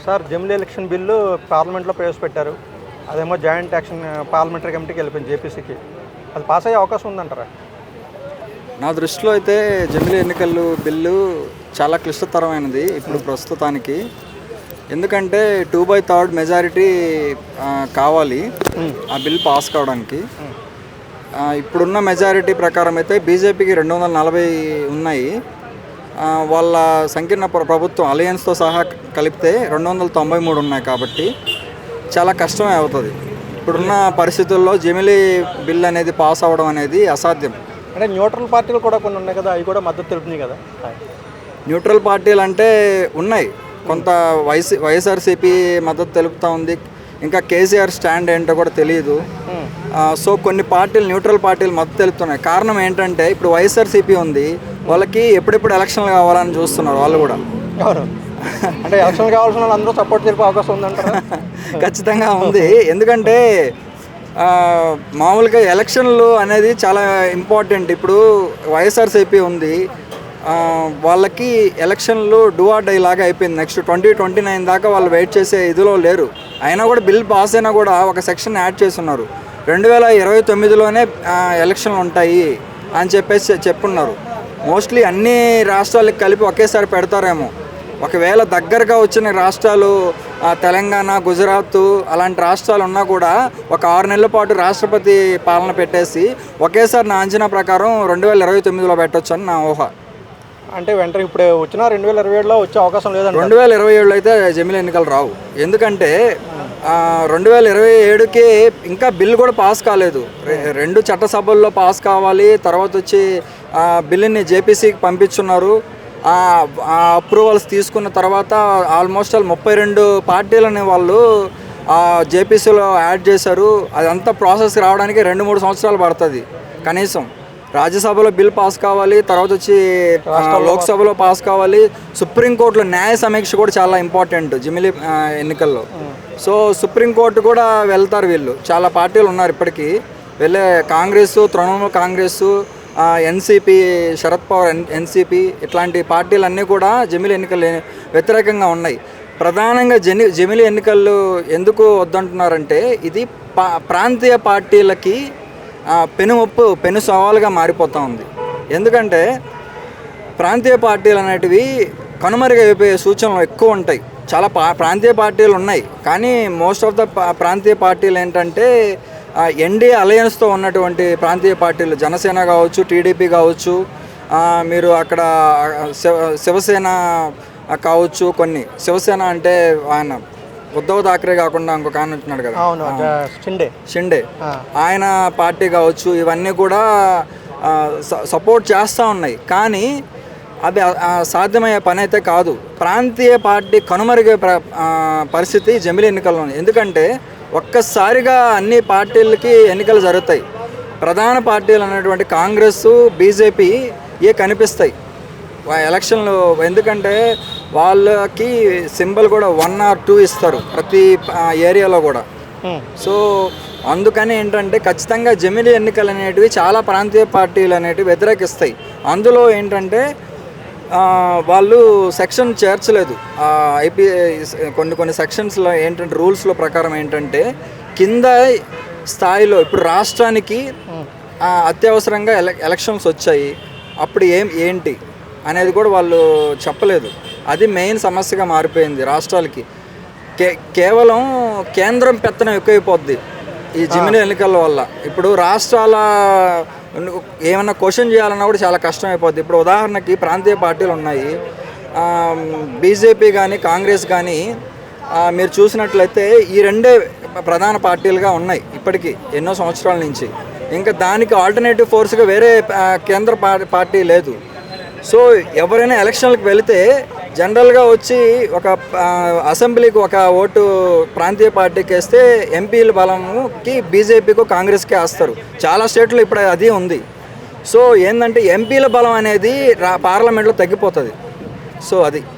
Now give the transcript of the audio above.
Sir జమిలీ election bill పార్లమెంట్లో ప్రవేశపెట్టారు. అదేమో జాయింట్ యాక్షన్ పార్లమెంటరీ కమిటీకి వెళ్ళిపోయింది, జేపీసీకి. అది పాస్ అయ్యే అవకాశం ఉందంటారా? నా దృష్టిలో అయితే జమిలీ ఎన్నికలు బిల్లు చాలా క్లిష్టతరమైనది ఇప్పుడు ప్రస్తుతానికి. ఎందుకంటే 2/3 మెజారిటీ కావాలి ఆ బిల్ పాస్ కావడానికి. ఇప్పుడున్న మెజారిటీ ప్రకారం అయితే బీజేపీకి 240 ఉన్నాయి. వాళ్ళ సంకీర్ణ ప్రభుత్వం అలయన్స్తో సహా కలిపితే 293 ఉన్నాయి. కాబట్టి చాలా కష్టమే అవుతుంది. ఇప్పుడున్న పరిస్థితుల్లో జమిలీ బిల్ అనేది పాస్ అవ్వడం అనేది అసాధ్యం. అంటే న్యూట్రల్ పార్టీలు కూడా కొన్ని ఉన్నాయి కదా, అవి కూడా మద్దతు తెలుపుతున్నాయి కదా. న్యూట్రల్ పార్టీలు అంటే ఉన్నాయి, కొంత వైఎస్ఆర్సీపీ మద్దతు తెలుపుతూ ఉంది. ఇంకా కేసీఆర్ స్టాండ్ ఏంటో కూడా తెలియదు. సో కొన్ని పార్టీలు న్యూట్రల్ పార్టీలు మద్దతు తెలుపుతున్నాయి. కారణం ఏంటంటే ఇప్పుడు వైఎస్ఆర్సీపీ ఉంది, వాళ్ళకి ఎప్పుడెప్పుడు ఎలక్షన్లు కావాలని చూస్తున్నారు వాళ్ళు కూడా. అంటే ఎలక్షన్లు కావాల్సిన వాళ్ళు అందరూ సపోర్ట్ తెలిపే అవకాశం ఉందంటారా? ఖచ్చితంగా ఉంది. ఎందుకంటే మామూలుగా ఎలక్షన్లు అనేది చాలా ఇంపార్టెంట్. ఇప్పుడు వైఎస్ఆర్సీపీ ఉంది, వాళ్ళకి ఎలక్షన్లు డూ ఆర్ డై లాగా అయిపోయింది. నెక్స్ట్ 2029 దాకా వాళ్ళు వెయిట్ చేసే ఇదిలో లేరు. అయినా కూడా బిల్ పాస్ అయినా కూడా ఒక సెక్షన్ యాడ్ చేస్తున్నారు, 2029లోనే ఎలక్షన్లు ఉంటాయి అని చెప్పున్నారు. మోస్ట్లీ అన్ని రాష్ట్రాలకు కలిపి ఒకేసారి పెడతారేమో. ఒకవేళ దగ్గరగా వచ్చిన రాష్ట్రాలు తెలంగాణ, గుజరాత్ అలాంటి రాష్ట్రాలు ఉన్నా కూడా ఒక 6 నెలల పాటు రాష్ట్రపతి పాలన పెట్టేసి ఒకేసారి నా అంచనా ప్రకారం 2029లో పెట్టొచ్చు అని నా ఊహ. అంటే వెంటనే ఇప్పుడు వచ్చినా 2027లో వచ్చే అవకాశం లేదండి. 2027లో అయితే జమిలీ ఎన్నికలు రావు. ఎందుకంటే 2027కి ఇంకా బిల్ కూడా పాస్ కాలేదు. 2 చట్టసభల్లో పాస్ కావాలి. తర్వాత వచ్చి బిల్లుని జేపీసీకి పంపించున్నారు. అప్రూవల్స్ తీసుకున్న తర్వాత ఆల్మోస్ట్ 32 పార్టీలని వాళ్ళు జేపీసీలో యాడ్ చేశారు. అదంతా ప్రాసెస్ రావడానికి 2-3 సంవత్సరాలు పడుతుంది కనీసం. రాజ్యసభలో బిల్ పాస్ కావాలి, తర్వాత వచ్చి లోక్సభలో పాస్ కావాలి. సుప్రీంకోర్టులో న్యాయ సమీక్ష కూడా చాలా ఇంపార్టెంట్ జమిలీ ఎన్నికల్లో. సో సుప్రీంకోర్టు కూడా వెళ్తారు వీళ్ళు. చాలా పార్టీలు ఉన్నారు ఇప్పటికీ వెళ్ళే. కాంగ్రెస్, తృణమూల్ కాంగ్రెస్, ఎన్సీపీ, శరద్ పవార్ ఎన్సీపీ, ఇట్లాంటి పార్టీలన్నీ కూడా జమిలీ ఎన్నికలు వ్యతిరేకంగా ఉన్నాయి. ప్రధానంగా జమిలీ ఎన్నికలు ఎందుకు వద్దంటున్నారంటే ఇది ప్రాంతీయ పార్టీలకి పెను సవాలుగా మారిపోతూ ఉంది. ఎందుకంటే ప్రాంతీయ పార్టీలు అనేటివి కనుమరుగైపోయే సూచనలు ఎక్కువ ఉంటాయి. చాలా ప్రాంతీయ పార్టీలు ఉన్నాయి, కానీ మోస్ట్ ఆఫ్ ద ప్రాంతీయ పార్టీలు ఏంటంటే ఎన్డీఏ అలయన్స్తో ఉన్నటువంటి ప్రాంతీయ పార్టీలు, జనసేన కావచ్చు, టీడీపీ కావచ్చు, మీరు అక్కడ శివసేన కావచ్చు. కొన్ని శివసేన అంటే ఆయన ఉద్ధవ్ థాక్రే కాకుండా ఇంకొక ఆయన ఉంటున్నాడు కదా, షిండే, ఆయన పార్టీ కావచ్చు. ఇవన్నీ కూడా సపోర్ట్ చేస్తూ ఉన్నాయి. కానీ అది సాధ్యమయ్యే పని అయితే కాదు. ప్రాంతీయ పార్టీ కనుమరుగే పరిస్థితి జమిలీ ఎన్నికల్లో ఉంది. ఎందుకంటే ఒక్కసారిగా అన్ని పార్టీలకి ఎన్నికలు జరుగుతాయి. ప్రధాన పార్టీలు అనేటువంటి కాంగ్రెస్, బీజేపీ కనిపిస్తాయి ఎలక్షన్లు. ఎందుకంటే వాళ్ళకి సింబల్ కూడా 1 or 2 ఇస్తారు ప్రతి ఏరియాలో కూడా. సో అందుకని ఏంటంటే ఖచ్చితంగా జమిలీ ఎన్నికలు అనేటివి చాలా ప్రాంతీయ పార్టీలు అనేటివి వ్యతిరేకిస్తాయి. అందులో ఏంటంటే వాళ్ళు సెక్షన్ చేర్చలేదు. కొన్ని సెక్షన్స్లో ఏంటంటే రూల్స్లో ప్రకారం ఏంటంటే కింద స్థాయిలో ఇప్పుడు రాష్ట్రానికి అత్యవసరంగా ఎలక్షన్స్ వచ్చాయి, అప్పుడు ఏంటి అనేది కూడా వాళ్ళు చెప్పలేదు. అది మెయిన్ సమస్యగా మారిపోయింది రాష్ట్రాలకి. కేవలం కేంద్రం పెత్తనం ఎక్కువైపోద్ది ఈ జమిలీ ఎన్నికల వల్ల. ఇప్పుడు రాష్ట్రాల ఏమన్నా క్వశ్చన్ చేయాలన్నా కూడా చాలా కష్టమైపోద్ది. ఇప్పుడు ఉదాహరణకి ప్రాంతీయ పార్టీలు ఉన్నాయి, బీజేపీ కానీ కాంగ్రెస్ కానీ. మీరు చూసినట్లయితే ఈ 2 ప్రధాన పార్టీలుగా ఉన్నాయి ఇప్పటికీ ఎన్నో సంవత్సరాల నుంచి. ఇంకా దానికి ఆల్టర్నేటివ్ ఫోర్స్గా వేరే కేంద్ర పార్టీ లేదు. సో ఎవరైనా ఎలక్షన్లకు వెళితే జనరల్గా వచ్చి ఒక అసెంబ్లీకి ఒక ఓటు ప్రాంతీయ పార్టీకి వేస్తే ఎంపీల బలంకి బీజేపీకు, కాంగ్రెస్కి వేస్తారు. చాలా స్టేట్లో ఇప్పుడు అది ఉంది. సో ఏంటంటే ఎంపీల బలం అనేది పార్లమెంట్లో తగ్గిపోతుంది. సో అది